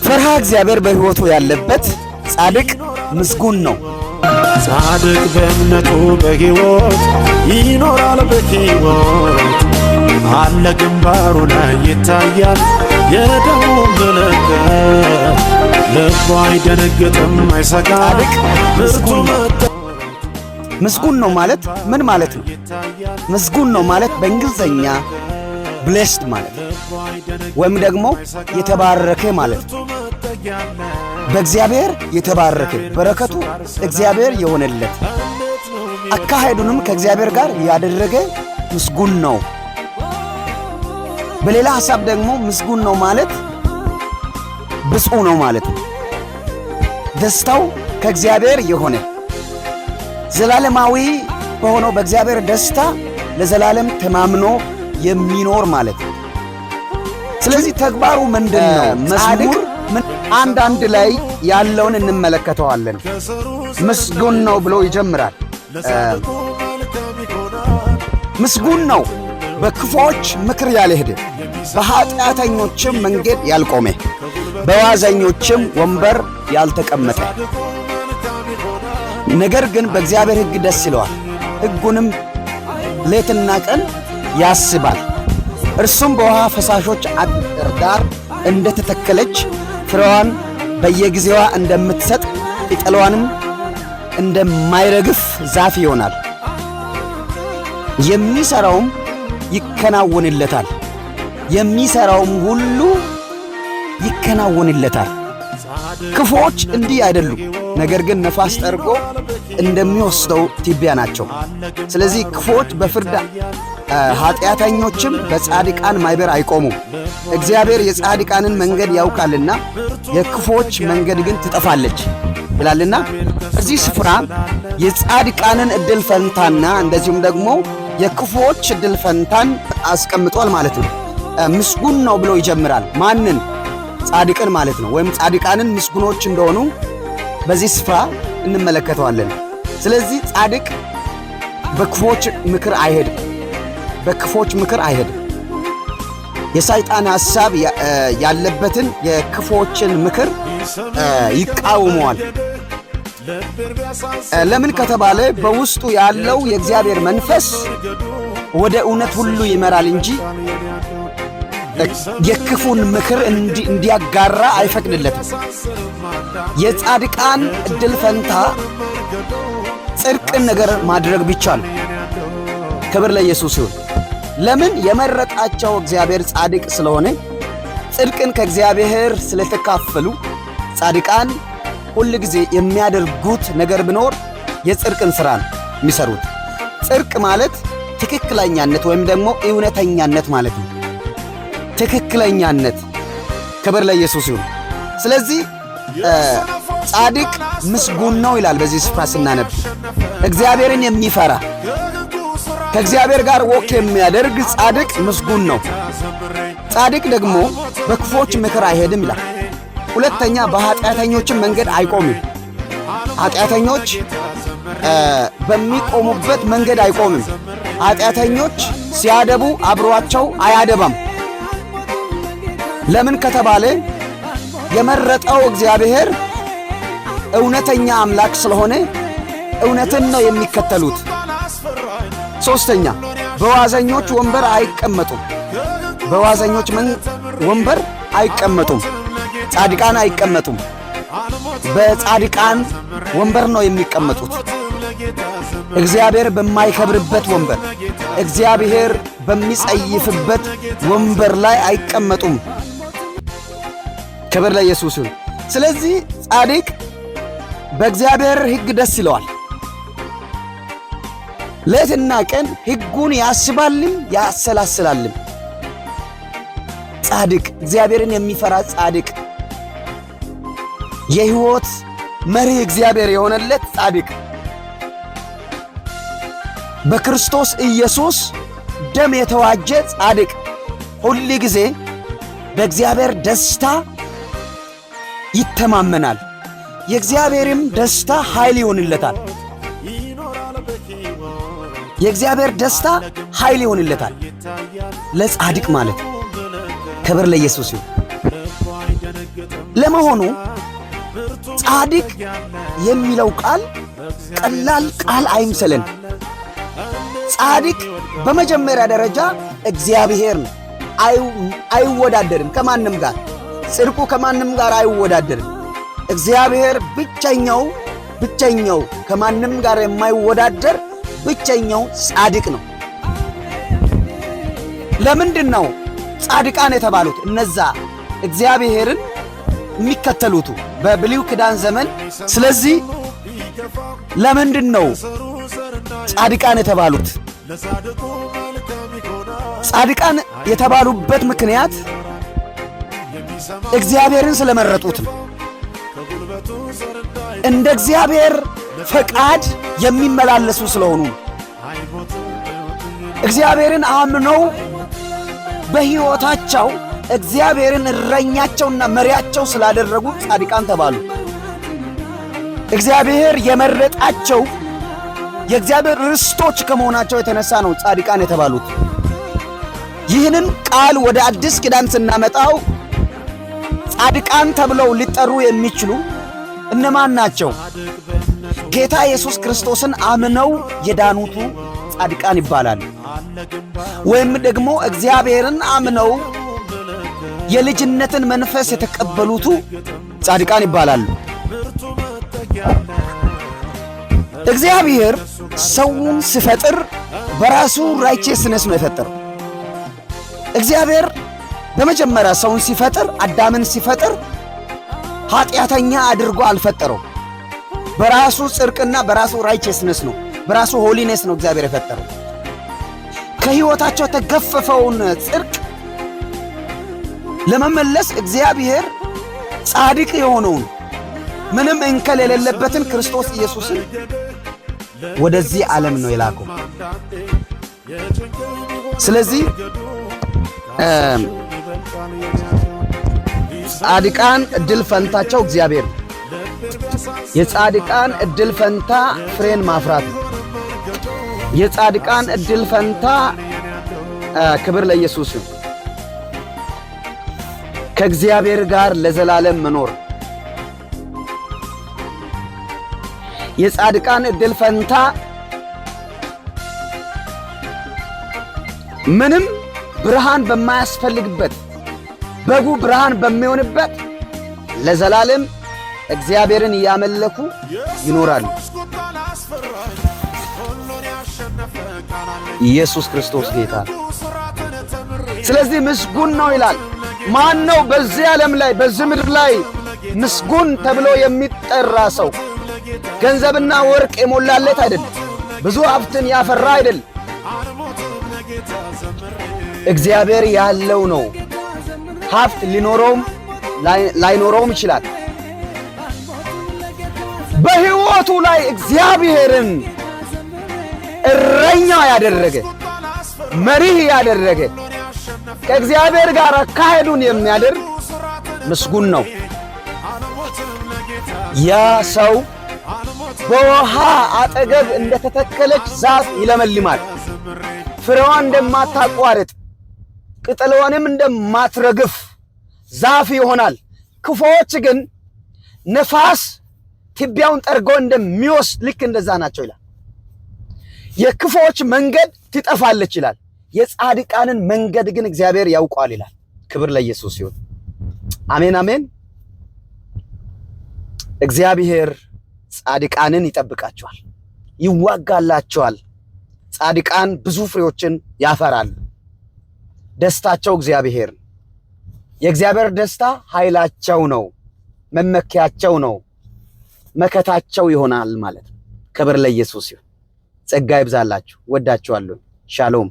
ፈርሃ እግዚአብሔር በሕይወቱ ያለበት ጻድቅ ምስጉን ነው። ጻድቅ በእምነቱ በሕይወት ይኖራል በሕይወት አለ ግንባሩ ላይ ይታያል የደሙ ምልክት ልቡ አይደነግጥም አይሰጋም። ጻድቅ ምስጉን ነው ማለት ምን ማለት ነው? ምስጉን ነው ማለት በእንግሊዘኛ ብሌስድ ማለት ወይም ደግሞ የተባረከ ማለት ነው። በእግዚአብሔር የተባረከ በረከቱ እግዚአብሔር የሆነለት አካሄዱንም ከእግዚአብሔር ጋር ያደረገ ምስጉን ነው። በሌላ ሐሳብ ደግሞ ምስጉን ነው ማለት ብፁዕ ነው ማለት ነው። ደስታው ከእግዚአብሔር የሆነ ዘላለማዊ በሆነው በእግዚአብሔር ደስታ ለዘላለም ተማምኖ የሚኖር ማለት ነው። ስለዚህ ተግባሩ ምንድነው? መዝሙር አንድ ላይ ያለውን እንመለከተዋለን። ምስጉን ነው ብሎ ይጀምራል። ምስጉን ነው በክፉዎች ምክር ያልሄደ፣ በኃጢአተኞችም መንገድ ያልቆመ፣ በዋዘኞችም ወንበር ያልተቀመጠ፣ ነገር ግን በእግዚአብሔር ሕግ ደስ ይለዋል፣ ሕጉንም ሌትና ቀን ያስባል። እርሱም በውሃ ፈሳሾች አጥር ዳር እንደተተከለች ፍሬዋን በየጊዜዋ እንደምትሰጥ ቅጠሏንም እንደማይረግፍ ዛፍ ይሆናል። የሚሰራውም ይከናወንለታል፣ የሚሰራውም ሁሉ ይከናወንለታል። ክፉዎች እንዲህ አይደሉም፣ ነገር ግን ነፋስ ጠርጎ እንደሚወስደው ትቢያ ናቸው። ስለዚህ ክፉዎች በፍርድ ኃጢአተኞችም በጻድቃን ማኅበር አይቆሙም። እግዚአብሔር የጻድቃንን መንገድ ያውቃልና የክፉዎች መንገድ ግን ትጠፋለች ይላልና እዚህ ስፍራ የጻድቃንን ዕድል ፈንታና እንደዚሁም ደግሞ የክፉዎች ዕድል ፈንታን አስቀምጧል ማለት ነው። ምስጉን ነው ብሎ ይጀምራል። ማንን? ጻድቅን ማለት ነው። ወይም ጻድቃንን ምስጉኖች እንደሆኑ በዚህ ስፍራ እንመለከተዋለን። ስለዚህ ጻድቅ በክፉዎች ምክር አይሄድም፣ በክፉዎች ምክር አይሄድም። የሰይጣን ሐሳብ ያለበትን የክፉዎችን ምክር ይቃወመዋል። ለምን ከተባለ በውስጡ ያለው የእግዚአብሔር መንፈስ ወደ እውነት ሁሉ ይመራል እንጂ የክፉን ምክር እንዲያጋራ አይፈቅድለትም። የጻድቃን ዕድል ፈንታ ጽድቅን ነገር ማድረግ ብቻ ነው። ክብር ለኢየሱስ ይሁን። ለምን? የመረጣቸው እግዚአብሔር ጻድቅ ስለሆነ ጽድቅን ከእግዚአብሔር ስለተካፈሉ ጻድቃን ሁል ጊዜ የሚያደርጉት ነገር ቢኖር የጽድቅን ሥራ ነው የሚሰሩት። ጽድቅ ማለት ትክክለኛነት ወይም ደግሞ እውነተኛነት ማለት ነው። ትክክለኛነት። ክብር ለኢየሱስ ይሁን። ስለዚህ ጻድቅ ምስጉን ነው ይላል በዚህ ስፍራ ስናነብ። እግዚአብሔርን የሚፈራ ከእግዚአብሔር ጋር ወክ የሚያደርግ ጻድቅ ምስጉን ነው። ጻድቅ ደግሞ በክፉዎች ምክር አይሄድም ይላል። ሁለተኛ በኃጢአተኞችም መንገድ አይቆምም። ኃጢአተኞች በሚቆሙበት መንገድ አይቆምም። ኃጢአተኞች ሲያደቡ አብሯቸው አያደባም። ለምን ከተባለ የመረጠው እግዚአብሔር እውነተኛ አምላክ ስለሆነ እውነትን ነው የሚከተሉት። ሶስተኛ በዋዘኞች ወንበር አይቀመጡም። በዋዘኞች ወንበር አይቀመጡም። ጻድቃን አይቀመጡም። በጻድቃን ወንበር ነው የሚቀመጡት። እግዚአብሔር በማይከብርበት ወንበር፣ እግዚአብሔር በሚጸይፍበት ወንበር ላይ አይቀመጡም። ክብር ለኢየሱስ ይሁን። ስለዚህ ጻድቅ በእግዚአብሔር ሕግ ደስ ይለዋል። ሌትና ቀን ሕጉን ያስባልም ያሰላስላልም። ጻድቅ እግዚአብሔርን የሚፈራ ጻድቅ የሕይወት መሪ እግዚአብሔር የሆነለት ጻድቅ በክርስቶስ ኢየሱስ ደም የተዋጀ ጻድቅ ሁል ጊዜ በእግዚአብሔር ደስታ ይተማመናል። የእግዚአብሔርም ደስታ ኃይል ይሆንለታል። የእግዚአብሔር ደስታ ኃይል ይሆንለታል ለጻድቅ ማለት። ክብር ለኢየሱስ ይሁን። በመሆኑ ጻድቅ የሚለው ቃል ቀላል ቃል አይምሰልን። ጻድቅ በመጀመሪያ ደረጃ እግዚአብሔር ነው። አይወዳደርም ከማንም ጋር። ጽድቁ ከማንም ጋር አይወዳደርም። እግዚአብሔር ብቸኛው ከማንም ጋር የማይወዳደር ብቸኛው ጻድቅ ነው። ለምንድን ነው ጻድቃን የተባሉት? እነዛ እግዚአብሔርን የሚከተሉት በብሉይ ኪዳን ዘመን። ስለዚህ ለምንድን ነው ጻድቃን የተባሉት? ጻድቃን የተባሉበት ምክንያት እግዚአብሔርን ስለመረጡት ነው። እንደ እግዚአብሔር ፈቃድ የሚመላለሱ ስለሆኑ እግዚአብሔርን አምነው በሕይወታቸው እግዚአብሔርን እረኛቸውና መሪያቸው ስላደረጉ ጻድቃን ተባሉ። እግዚአብሔር የመረጣቸው የእግዚአብሔር ርስቶች ከመሆናቸው የተነሳ ነው ጻድቃን የተባሉት። ይህንን ቃል ወደ አዲስ ኪዳን ስናመጣው ጻድቃን ተብለው ሊጠሩ የሚችሉ እነማን ናቸው? ጌታ ኢየሱስ ክርስቶስን አምነው የዳኑቱ ጻድቃን ይባላሉ። ወይም ደግሞ እግዚአብሔርን አምነው የልጅነትን መንፈስ የተቀበሉቱ ጻድቃን ይባላሉ። እግዚአብሔር ሰውን ሲፈጥር በራሱ ራይቸስነስ ነው የፈጠረው። እግዚአብሔር በመጀመሪያ ሰውን ሲፈጥር አዳምን ሲፈጥር ኃጢአተኛ አድርጎ አልፈጠረው። በራሱ ጽድቅና በራሱ ራይቸስነስ ነው፣ በራሱ ሆሊነስ ነው እግዚአብሔር የፈጠረው። ከሕይወታቸው የተገፈፈውን ጽድቅ ለመመለስ እግዚአብሔር ጻድቅ የሆነውን ምንም እንከን የሌለበትን ክርስቶስ ኢየሱስን ወደዚህ ዓለም ነው የላከው። ስለዚህ ጻድቃን እድል ፈንታቸው እግዚአብሔር ነው። የጻድቃን እድል ፈንታ ፍሬን ማፍራት ነው። የጻድቃን እድል ፈንታ ክብር ለኢየሱስ ነው። ከእግዚአብሔር ጋር ለዘላለም መኖር። የጻድቃን እድል ፈንታ ምንም ብርሃን በማያስፈልግበት በጉ ብርሃን በሚሆንበት ለዘላለም እግዚአብሔርን እያመለኩ ይኖራሉ። ኢየሱስ ክርስቶስ ጌታ። ስለዚህ ምስጉን ነው ይላል። ማን ነው በዚህ ዓለም ላይ በዚህ ምድር ላይ ምስጉን ተብሎ የሚጠራ ሰው? ገንዘብና ወርቅ የሞላለት አይደለም፣ ብዙ ሀብትን ያፈራ አይደለም። እግዚአብሔር ያለው ነው። ሀብት ሊኖረውም ላይኖረውም ይችላል። በሕይወቱ ላይ እግዚአብሔርን እረኛ ያደረገ መሪህ ያደረገ ከእግዚአብሔር ጋር አካሄዱን የሚያደርግ ምስጉን ነው። ያ ሰው በውሃ አጠገብ እንደተተከለች ዛፍ ይለመልማል። ፍሬዋን እንደማታቋርጥ ቅጠሏንም እንደማትረግፍ ዛፍ ይሆናል። ክፉዎች ግን ነፋስ ትቢያውን ጠርጎ እንደሚወስድ ልክ እንደዛ ናቸው ይላል። የክፉዎች መንገድ ትጠፋለች ይላል። የጻድቃንን መንገድ ግን እግዚአብሔር ያውቃል ይላል። ክብር ለኢየሱስ ይሁን። አሜን አሜን። እግዚአብሔር ጻድቃንን ይጠብቃቸዋል፣ ይዋጋላቸዋል። ጻድቃን ብዙ ፍሬዎችን ያፈራሉ። ደስታቸው እግዚአብሔር። የእግዚአብሔር ደስታ ኃይላቸው ነው፣ መመኪያቸው ነው፣ መከታቸው ይሆናል ማለት ነው። ክብር ለኢየሱስ ይሁን። ጸጋ ይብዛላችሁ። ወዳችኋለሁ። ሻሎም